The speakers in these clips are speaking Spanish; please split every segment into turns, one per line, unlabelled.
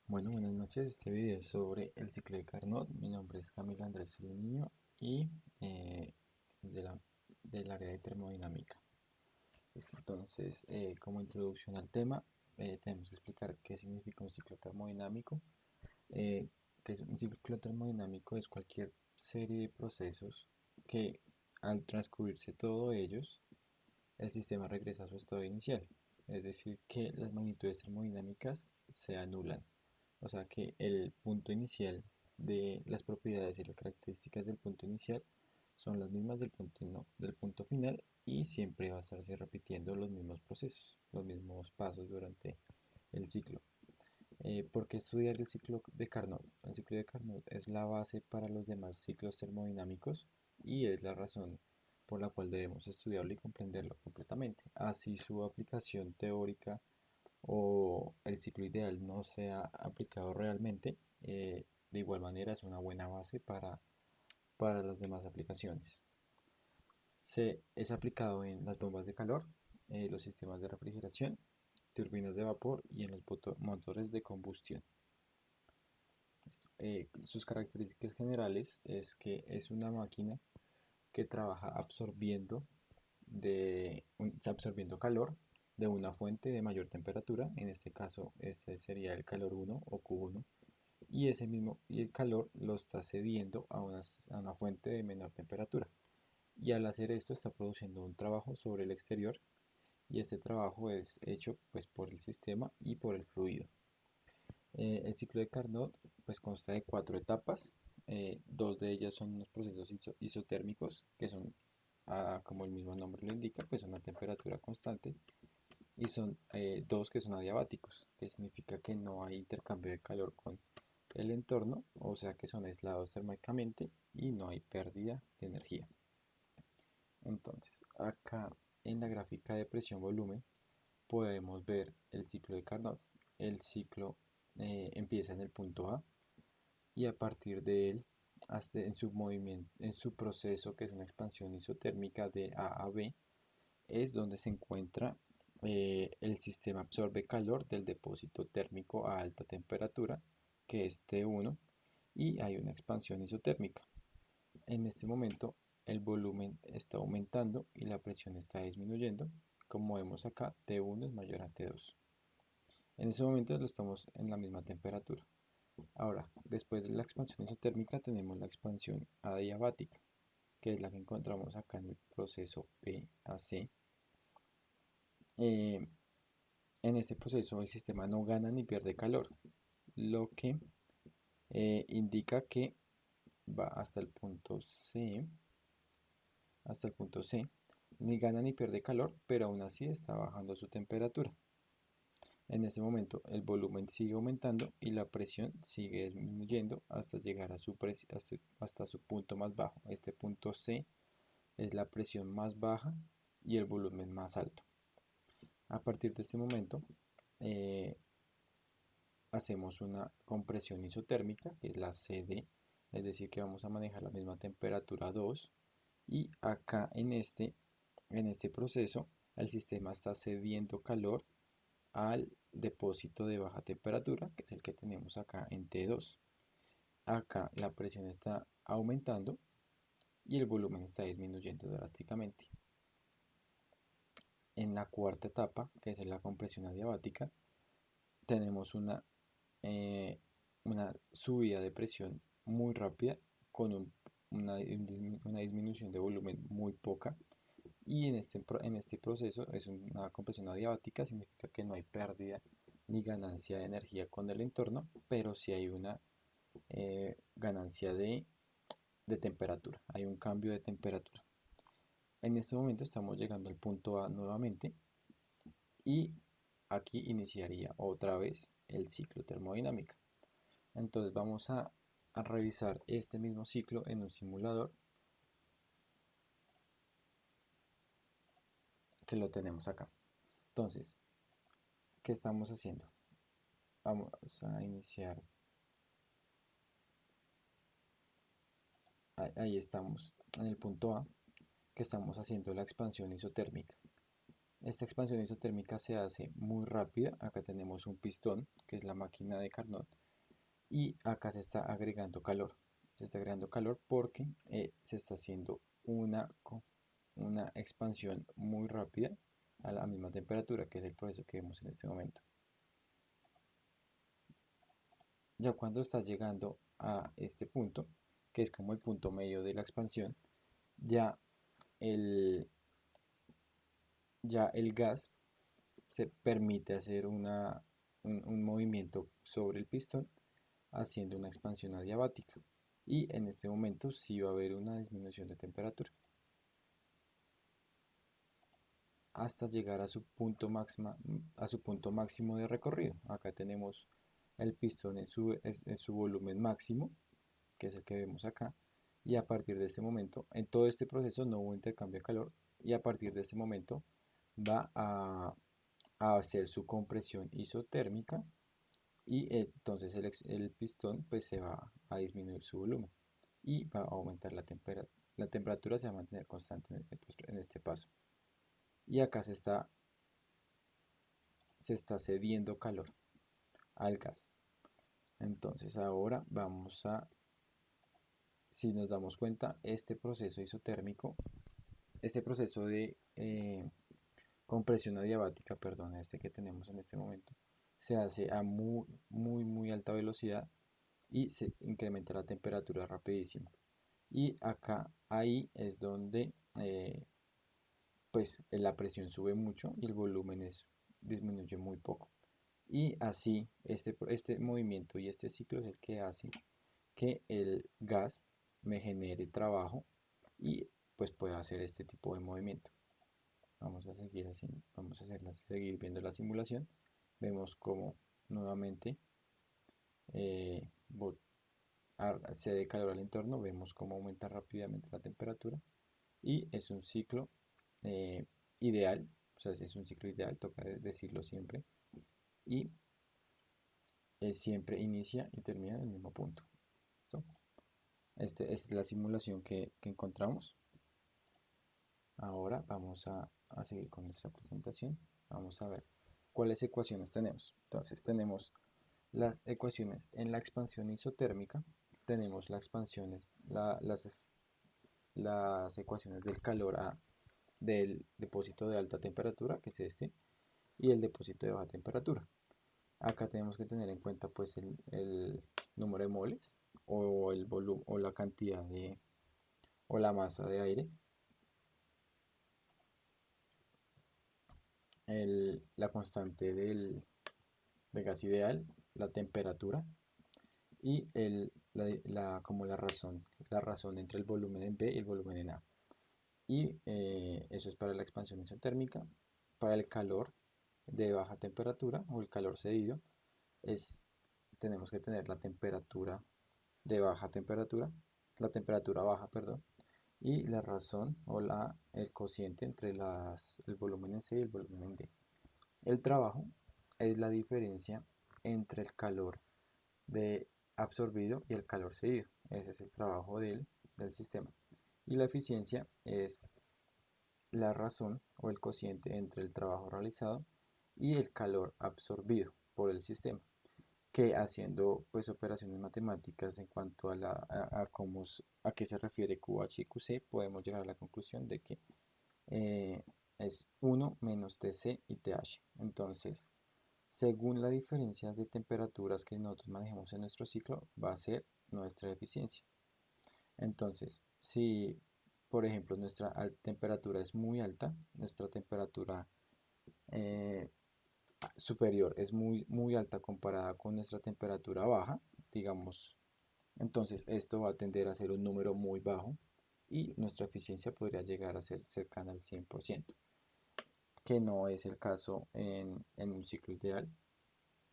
Bueno, buenas noches. Este video es sobre el ciclo de Carnot. Mi nombre es Camilo Andrés Niño y eh, de la, del área de termodinámica. Entonces, como introducción al tema, tenemos que explicar qué significa un ciclo termodinámico. Eh, que es un ciclo termodinámico es cualquier serie de procesos que al transcurrirse todos ellos, el sistema regresa a su estado inicial. Es decir, que las magnitudes termodinámicas se anulan. O sea que el punto inicial de las propiedades y las características del punto inicial son las mismas del punto final y siempre va a estarse repitiendo los mismos procesos, los mismos pasos durante el ciclo. ¿Por qué estudiar el ciclo de Carnot? El ciclo de Carnot es la base para los demás ciclos termodinámicos y es la razón por la cual debemos estudiarlo y comprenderlo completamente. Así su aplicación teórica o el ciclo ideal no sea aplicado realmente, de igual manera es una buena base para las demás aplicaciones. Es aplicado en las bombas de calor, los sistemas de refrigeración, turbinas de vapor y en los motores de combustión. Sus características generales es que es una máquina que trabaja absorbiendo calor de una fuente de mayor temperatura, en este caso este sería el calor 1 o Q1, y el calor lo está cediendo a una fuente de menor temperatura. Y al hacer esto está produciendo un trabajo sobre el exterior y este trabajo es hecho pues por el sistema y por el fluido. El ciclo de Carnot pues consta de cuatro etapas. Dos de ellas son unos procesos isotérmicos que son, como el mismo nombre lo indica, pues una temperatura constante, y son dos que son adiabáticos, que significa que no hay intercambio de calor con el entorno, o sea que son aislados térmicamente y no hay pérdida de energía. Entonces, acá en la gráfica de presión-volumen podemos ver el ciclo de Carnot. El ciclo empieza en el punto A y a partir de él, hasta en su movimiento, en su proceso que es una expansión isotérmica de A a B, es donde se encuentra el sistema absorbe calor del depósito térmico a alta temperatura, que es T1, y hay una expansión isotérmica. En este momento el volumen está aumentando y la presión está disminuyendo. Como vemos acá, T1 es mayor a T2. En ese momento lo estamos en la misma temperatura. Ahora, después de la expansión isotérmica tenemos la expansión adiabática, que es la que encontramos acá en el proceso PAC. Eh, en este proceso el sistema no gana ni pierde calor, lo que indica que va hasta el punto C, ni gana ni pierde calor, pero aún así está bajando su temperatura. En este momento el volumen sigue aumentando y la presión sigue disminuyendo hasta llegar a hasta su punto más bajo. Este punto C es la presión más baja y el volumen más alto. A partir de este momento eh, hacemos una compresión isotérmica, que es la CD, es decir, que vamos a manejar la misma temperatura 2, y acá en este proceso el sistema está cediendo calor al depósito de baja temperatura, que es el que tenemos acá en T2. Acá la presión está aumentando y el volumen está disminuyendo drásticamente. En la cuarta etapa, que es la compresión adiabática, tenemos eh, una subida de presión muy rápida con una disminución de volumen muy poca, y en este proceso es una compresión adiabática, significa que no hay pérdida ni ganancia de energía con el entorno, pero sí hay una ganancia de temperatura, hay un cambio de temperatura. En este momento estamos llegando al punto A nuevamente y aquí iniciaría otra vez el ciclo termodinámico. Entonces vamos a revisar este mismo ciclo en un simulador que lo tenemos acá. Entonces, ¿qué estamos haciendo? Vamos a iniciar. Ahí estamos en el punto A, que estamos haciendo la expansión isotérmica. Esta expansión isotérmica se hace muy rápida. Acá tenemos un pistón, que es la máquina de Carnot, y acá se está agregando calor. Se está agregando calor porque se está haciendo una expansión muy rápida a la misma temperatura, que es el proceso que vemos en este momento. Ya cuando está llegando a este punto, que es como el punto medio de la expansión, ya el, ya el gas se permite hacer un movimiento sobre el pistón haciendo una expansión adiabática. Y en este momento sí va a haber una disminución de temperatura hasta llegar a su punto máximo de recorrido. Acá tenemos el pistón en su volumen máximo, que es el que vemos acá, y a partir de este momento, en todo este proceso no hubo intercambio de calor, y a partir de este momento va a hacer su compresión isotérmica, y entonces el pistón pues se va a disminuir su volumen y va a aumentar la temperatura. La temperatura se va a mantener constante en este paso. Y acá se está cediendo calor al gas. Entonces ahora vamos a, si nos damos cuenta, este proceso isotérmico, este proceso de compresión adiabática, perdón, este que tenemos en este momento, se hace a muy alta velocidad y se incrementa la temperatura rapidísimo. Y acá, ahí es donde pues la presión sube mucho y el volumen disminuye muy poco. Y así, este movimiento y este ciclo es el que hace que el gas me genere trabajo y pues pueda hacer este tipo de movimiento. Vamos a seguir así, vamos a seguir viendo la simulación. Vemos como nuevamente eh, cede calor al entorno, vemos cómo aumenta rápidamente la temperatura y es un ciclo eh, ideal, o sea, es un ciclo ideal, toca decirlo siempre, y siempre inicia y termina en el mismo punto. ¿Listo? Esta es la simulación que encontramos. Ahora vamos a seguir con nuestra presentación. Vamos a ver cuáles ecuaciones tenemos. Entonces tenemos las ecuaciones en la expansión isotérmica, tenemos las ecuaciones del calor del depósito de alta temperatura, que es este, y el depósito de baja temperatura. Acá tenemos que tener en cuenta pues el número de moles o el volumen o la cantidad o la masa de aire, la constante de gas ideal, la temperatura y como la razón entre el volumen en B y el volumen en A. Y eso es para la expansión isotérmica. Para el calor de baja temperatura o el calor cedido, tenemos que tener la temperatura de baja temperatura, la temperatura baja, perdón, y la razón o el cociente entre el volumen en C y el volumen en D. El trabajo es la diferencia entre el calor absorbido y el calor cedido. Ese es el trabajo del sistema. Y la eficiencia es la razón o el cociente entre el trabajo realizado y el calor absorbido por el sistema, que haciendo pues operaciones matemáticas en cuanto a qué se refiere QH y QC, podemos llegar a la conclusión de que eh, es 1 menos TC y TH. Entonces, según la diferencia de temperaturas que nosotros manejemos en nuestro ciclo, va a ser nuestra eficiencia. Entonces, si por ejemplo nuestra temperatura es muy alta, nuestra temperatura eh, superior es muy alta comparada con nuestra temperatura baja, digamos, entonces esto va a tender a ser un número muy bajo y nuestra eficiencia podría llegar a ser cercana al 100%, que no es el caso en un ciclo ideal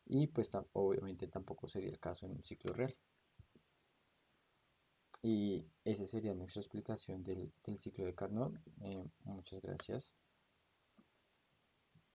y pues obviamente tampoco sería el caso en un ciclo real. Y esa sería nuestra explicación del ciclo de Carnot. Muchas gracias.